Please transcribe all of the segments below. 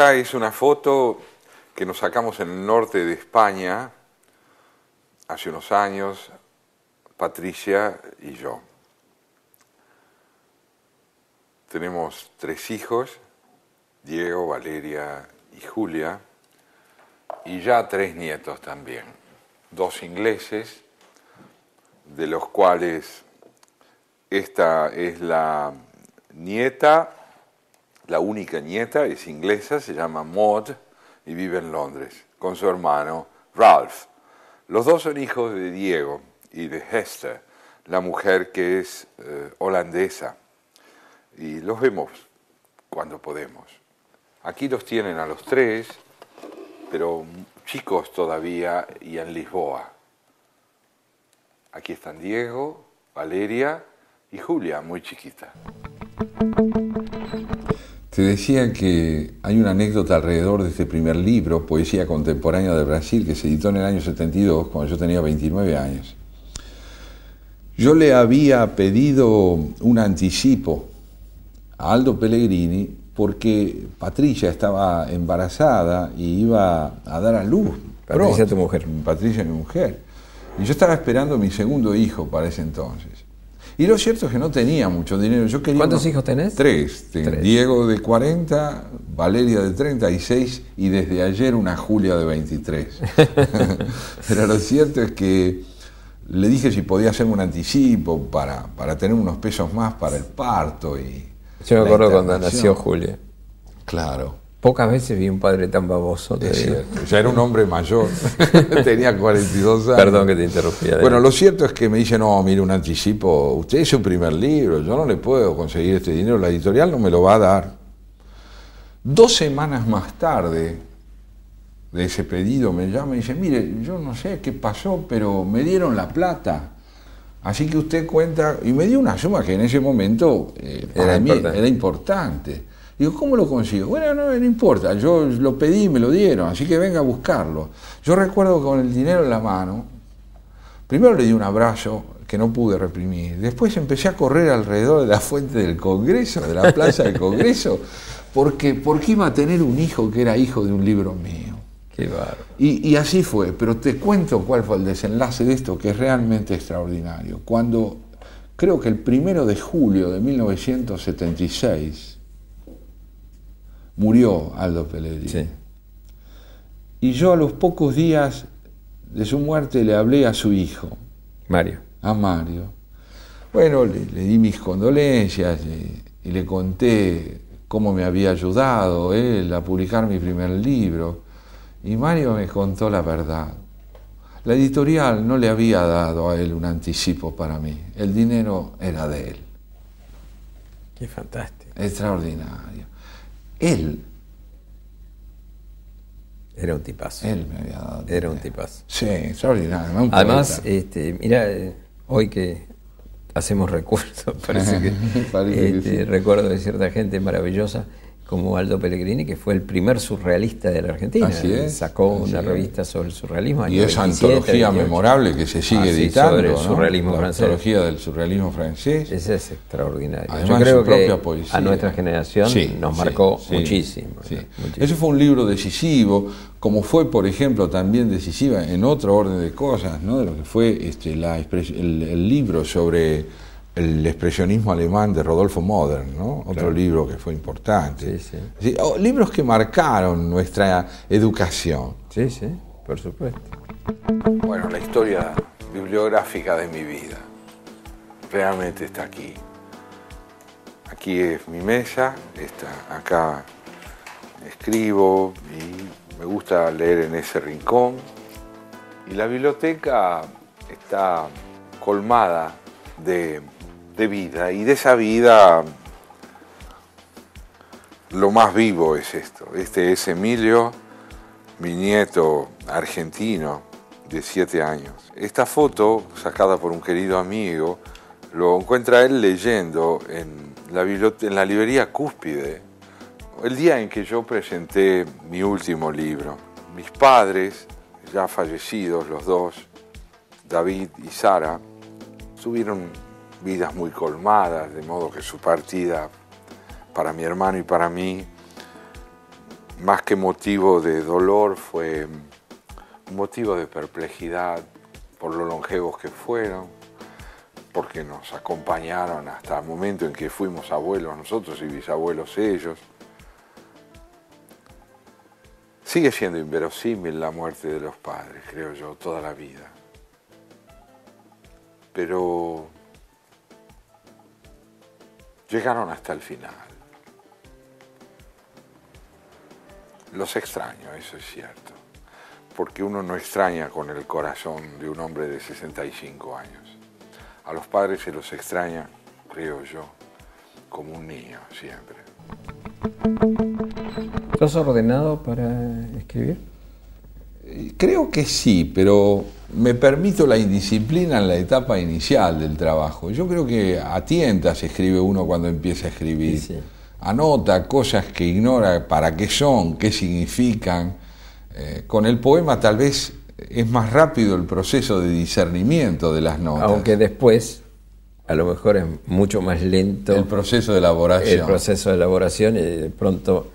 Esta es una foto que nos sacamos en el norte de España hace unos años, Patricia y yo. Tenemos 3 hijos, Diego, Valeria y Julia, y ya 3 nietos también. 2 ingleses, de los cuales esta es la nieta, la única nieta, es inglesa, se llama Maud y vive en Londres con su hermano Ralph. Los 2 son hijos de Diego y de Hester, la mujer que es holandesa, y los vemos cuando podemos. Aquí los tienen a los 3, pero chicos todavía y en Lisboa. Aquí están Diego, Valeria y Julia, muy chiquita. Te decía que hay una anécdota alrededor de este primer libro, Poesía Contemporánea de Brasil, que se editó en el año 72, cuando yo tenía 29 años. Yo le había pedido un anticipo a Aldo Pellegrini porque Patricia estaba embarazada y iba a dar a luz. Patricia, tu mujer. Patricia, mi mujer. Y yo estaba esperando mi segundo hijo para ese entonces. Y lo cierto es que no tenía mucho dinero. Yo quería ¿Cuántos hijos tenés? 3. 3. Diego de 40, Valeria de 36 y desde ayer una Julia de 23. Pero lo cierto es que le dije si podía hacerme un anticipo para tener unos pesos más para el parto. Yo me acuerdo cuando nació Julia. Claro. Pocas veces vi un padre tan baboso. Es cierto, ya era un hombre mayor, tenía 42 años. Perdón que te interrumpía. Bueno, lo cierto es que me dice, no, mire, un anticipo, usted es su primer libro, yo no le puedo conseguir este dinero, la editorial no me lo va a dar. 2 semanas más tarde de ese pedido me llama y dice, mire, yo no sé qué pasó, pero me dieron la plata. Así que usted cuenta, y me dio una suma que en ese momento para mí era importante. Digo, ¿cómo lo consigo? Bueno, no importa, yo lo pedí y me lo dieron, así que venga a buscarlo. Yo recuerdo que con el dinero en la mano, primero le di un abrazo que no pude reprimir, después empecé a correr alrededor de la fuente del Congreso, de la plaza del Congreso, porque iba a tener un hijo que era hijo de un libro mío. Qué bárbaro. Y así fue, pero te cuento cuál fue el desenlace de esto, que es realmente extraordinario. Cuando, creo que el 1 de julio de 1976, murió Aldo Pellegrini. Sí. Y yo a los pocos días de su muerte le hablé a su hijo. Mario. A Mario. Bueno, le di mis condolencias y le conté cómo me había ayudado él a publicar mi primer libro. Y Mario me contó la verdad. La editorial no le había dado a él un anticipo para mí. El dinero era de él. Qué fantástico. Extraordinario. Él era un tipazo. Él me había dado. Era un tipazo. Sí, extraordinario. Además, mira, hoy que hacemos recuerdos, parece que, sí. recuerdo de cierta gente maravillosa como Aldo Pellegrini, que fue el primer surrealista de la Argentina. Así es, sacó así una es. revista sobre el surrealismo. Y esa antología memorable que se sigue editando, sobre el ¿no? surrealismo francés. La antología del surrealismo francés. Ese es extraordinario. Además, yo creo su propia que poesía. A nuestra generación nos marcó muchísimo, sí. muchísimo. Ese fue un libro decisivo, como fue, por ejemplo, también decisiva en otro orden de cosas, ¿no? De lo que fue el libro sobre el expresionismo alemán de Rodolfo Modern, ¿no? Otro libro que fue importante. Sí. Libros que marcaron nuestra educación. Sí, por supuesto. Bueno, la historia bibliográfica de mi vida realmente está aquí. Aquí es mi mesa, acá escribo y me gusta leer en ese rincón. Y la biblioteca está colmada de vida, y de esa vida lo más vivo es esto. Este es Emilio, mi nieto argentino de 7 años. Esta foto, sacada por un querido amigo, lo encuentra él leyendo en la librería Cúspide, el día en que yo presenté mi último libro. Mis padres, ya fallecidos los 2, David y Sara, tuvieron vidas muy colmadas, de modo que su partida para mi hermano y para mí más que motivo de dolor, fue un motivo de perplejidad por lo longevos que fueron, porque nos acompañaron hasta el momento en que fuimos abuelos nosotros y bisabuelos ellos. Sigue siendo inverosímil la muerte de los padres, creo yo, toda la vida. Pero llegaron hasta el final. Los extraño, eso es cierto, porque uno no extraña con el corazón de un hombre de 65 años. A los padres se los extraña, creo yo, como un niño siempre. ¿Estás ordenado para escribir? Creo que sí, pero me permito la indisciplina en la etapa inicial del trabajo. Yo creo que a tientas escribe uno cuando empieza a escribir. Sí, sí. Anota cosas que ignora para qué son, qué significan. Con el poema tal vez es más rápido el proceso de discernimiento de las notas. Aunque después, a lo mejor es mucho más lento. El proceso de elaboración. El proceso de elaboración, y de pronto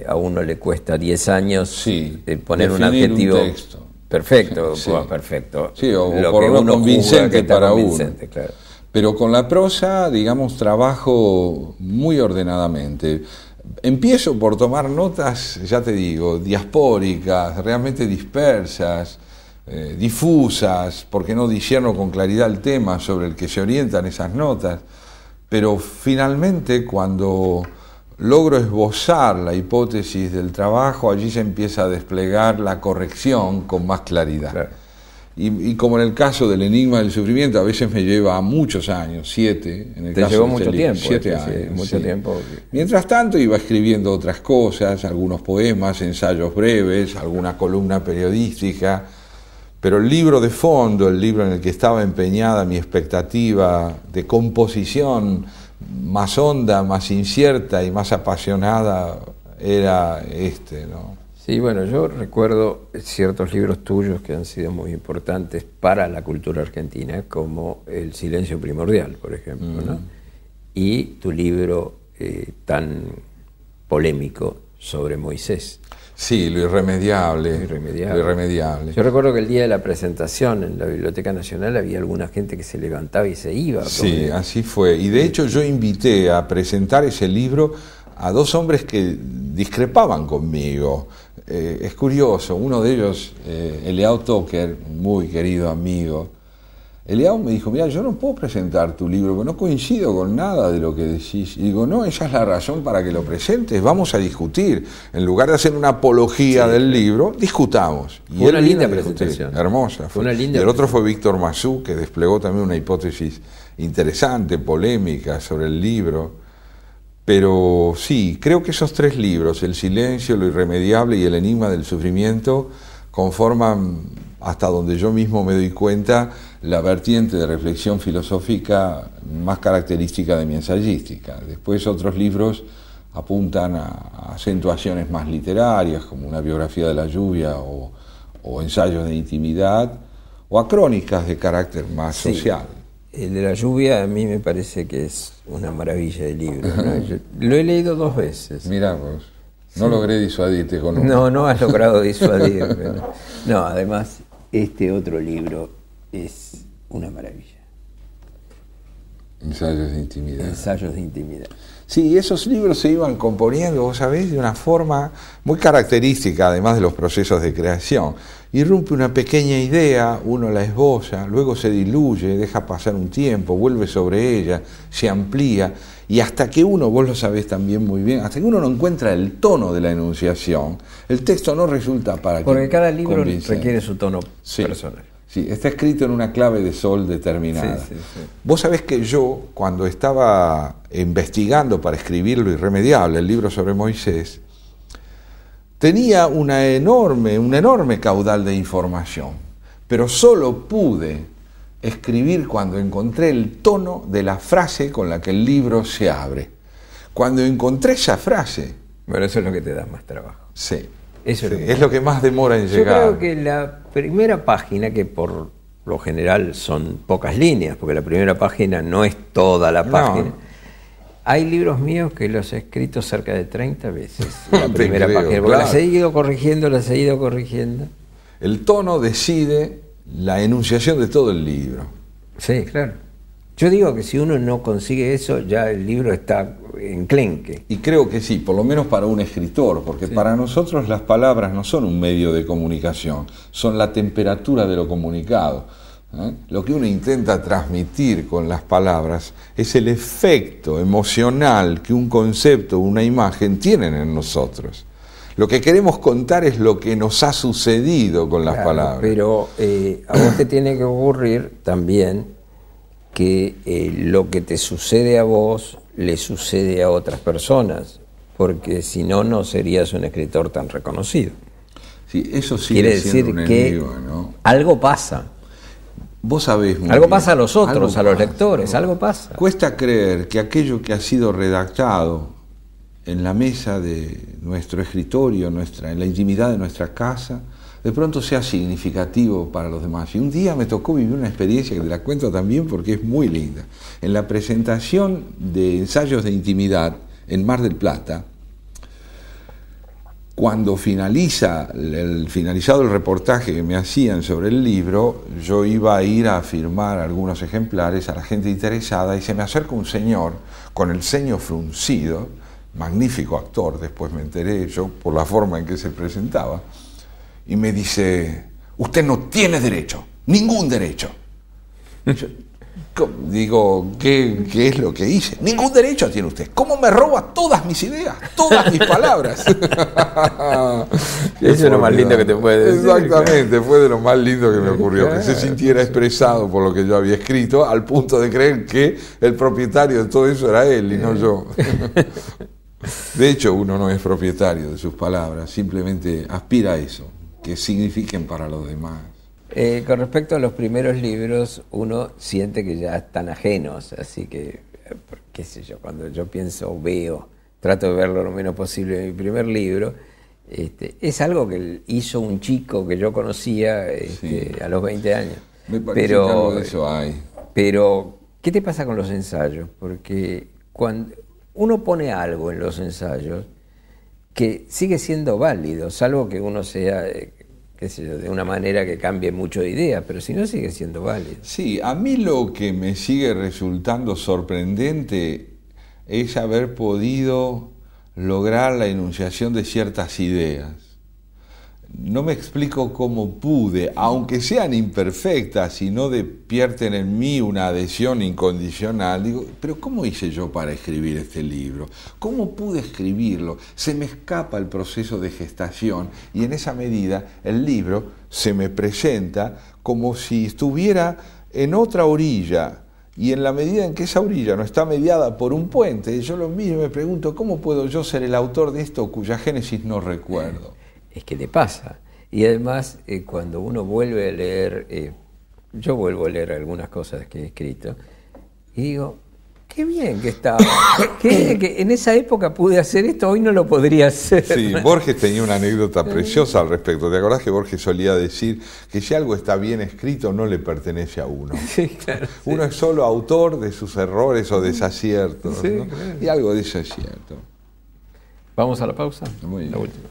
a uno le cuesta 10 años sí, poner un adjetivo un texto. Perfecto, Sí. Perfecto. Sí, o lo por que lo uno convincente para convincente, uno. Claro. Pero con la prosa, digamos, trabajo muy ordenadamente. Empiezo por tomar notas, ya te digo, diaspóricas, realmente dispersas, difusas, porque no discierno con claridad el tema sobre el que se orientan esas notas. Pero finalmente, cuando logro esbozar la hipótesis del trabajo, allí se empieza a desplegar la corrección con más claridad. Claro. Y como en el caso del enigma del sufrimiento, a veces me lleva muchos años, 7. En el Te caso llevó de mucho tiempo. 7 años. Sí, mucho tiempo. Mientras tanto iba escribiendo otras cosas, algunos poemas, ensayos breves, alguna columna periodística, pero el libro de fondo, el libro en el que estaba empeñada mi expectativa de composición más honda, más incierta y más apasionada, era este, ¿no? Sí, bueno, yo recuerdo ciertos libros tuyos que han sido muy importantes para la cultura argentina, como El silencio primordial, por ejemplo, ¿no? Y tu libro tan polémico sobre Moisés. Sí, lo irremediable. Lo irremediable. Yo recuerdo que el día de la presentación en la Biblioteca Nacional había alguna gente que se levantaba y se iba. Sí, así fue. Y de hecho yo invité a presentar ese libro a 2 hombres que discrepaban conmigo. Es curioso, uno de ellos, Eliao Toker, muy querido amigo. Eliao me dijo, mira, yo no puedo presentar tu libro, porque no coincido con nada de lo que decís. Y digo, no, esa es la razón para que lo presentes, vamos a discutir. En lugar de hacer una apología del libro, discutamos. Y fue una linda presentación. Hermosa. Fue una linda. Y el otro fue Víctor Mazú, que desplegó también una hipótesis interesante, polémica sobre el libro. Pero sí, creo que esos 3 libros, El silencio, Lo irremediable y El enigma del sufrimiento, conforman, hasta donde yo mismo me doy cuenta, la vertiente de reflexión filosófica más característica de mi ensayística. Después otros libros apuntan a acentuaciones más literarias, como Una biografía de la lluvia o Ensayos de intimidad, o a crónicas de carácter más social. El de la lluvia a mí me parece que es una maravilla de libro, ¿no? Yo lo he leído 2 veces. Mirá vos, no logré disuadirte con uno. No has logrado disuadirme. No, además, este otro libro es una maravilla. Ensayos de intimidad. Ensayos de intimidad. Sí, esos libros se iban componiendo, vos sabés, de una forma muy característica, además de los procesos de creación. Irrumpe una pequeña idea, uno la esboza, luego se diluye, deja pasar un tiempo, vuelve sobre ella, se amplía, y hasta que uno, vos lo sabés también muy bien, hasta que uno no encuentra el tono de la enunciación, el texto no resulta para porque cada libro requiere su tono personal. Sí, está escrito en una clave de sol determinada. Sí. Vos sabés que yo, cuando estaba investigando para escribir Lo irremediable, el libro sobre Moisés, tenía un enorme caudal de información, pero solo pude escribir cuando encontré el tono de la frase con la que el libro se abre. Cuando encontré esa frase... Bueno, eso es lo que te da más trabajo. Sí. Eso es lo que más demora en llegar. Yo creo que la primera página, que por lo general son pocas líneas, porque la primera página no es toda la página, Hay libros míos que los he escrito cerca de 30 veces. La primera página, porque claro. las he ido corrigiendo, las he ido corrigiendo. El tono decide la enunciación de todo el libro. Sí, claro. Yo digo que si uno no consigue eso, ya el libro está enclenque. Y creo que sí, por lo menos para un escritor, porque para nosotros las palabras no son un medio de comunicación, son la temperatura de lo comunicado. Lo que uno intenta transmitir con las palabras es el efecto emocional que un concepto o una imagen tienen en nosotros. Lo que queremos contar es lo que nos ha sucedido con las palabras. Pero a vos te tiene que ocurrir también que lo que te sucede a vos le sucede a otras personas, porque si no, no serías un escritor tan reconocido. Sí, eso sigue Quiere decir siendo un que enemigo, ¿no? algo pasa. Vos sabés muy Algo bien. pasa a los otros, Algo a los pasa, lectores, algo pasa. Cuesta creer que aquello que ha sido redactado en la mesa de nuestro escritorio, en la intimidad de nuestra casa, de pronto sea significativo para los demás. Y un día me tocó vivir una experiencia que te la cuento también porque es muy linda. En la presentación de ensayos de intimidad en Mar del Plata, cuando finalizado el reportaje que me hacían sobre el libro, yo iba a ir a firmar algunos ejemplares a la gente interesada y se me acerca un señor con el ceño fruncido, magnífico actor, después me enteré yo por la forma en que se presentaba, y me dice: usted no tiene derecho, ningún derecho. Digo, ¿qué es lo que hice? Ningún derecho tiene usted. ¿Cómo me roba todas mis ideas, todas mis palabras? Eso es lo más lindo que te puede decir. Exactamente, fue de lo más lindo que me ocurrió, que se sintiera expresado por lo que yo había escrito, al punto de creer que el propietario de todo eso era él y no yo. De hecho, uno no es propietario de sus palabras, simplemente aspira a eso, que signifiquen para los demás. Con respecto a los primeros libros, uno siente que ya están ajenos, así que, qué sé yo, cuando yo pienso, trato de verlo lo menos posible en mi primer libro, es algo que hizo un chico que yo conocía a los 20 años. Me parece que algo de eso hay. Pero, ¿qué te pasa con los ensayos? Porque cuando uno pone algo en los ensayos que sigue siendo válido, salvo que uno sea... qué sé yo, de una manera que cambie mucho de idea, pero si no sigue siendo válido. Sí, a mí lo que me sigue resultando sorprendente es haber podido lograr la enunciación de ciertas ideas. No me explico cómo pude, aunque sean imperfectas y no despierten en mí una adhesión incondicional, digo, pero ¿cómo hice yo para escribir este libro? ¿Cómo pude escribirlo? Se me escapa el proceso de gestación y en esa medida el libro se me presenta como si estuviera en otra orilla, y en la medida en que esa orilla no está mediada por un puente, yo lo miro y me pregunto, ¿cómo puedo yo ser el autor de esto cuya génesis no recuerdo? Es que te pasa. Y además, cuando uno vuelve a leer, yo vuelvo a leer algunas cosas que he escrito, y digo, qué bien que estaba, qué bien que en esa época pude hacer esto, hoy no lo podría hacer. Sí, Borges tenía una anécdota preciosa al respecto. ¿Te acordás que Borges solía decir que si algo está bien escrito no le pertenece a uno? Sí, claro, uno es solo autor de sus errores o desaciertos, sí, ¿no? claro. Y algo de eso es cierto. Vamos a la pausa. Muy bien. La última.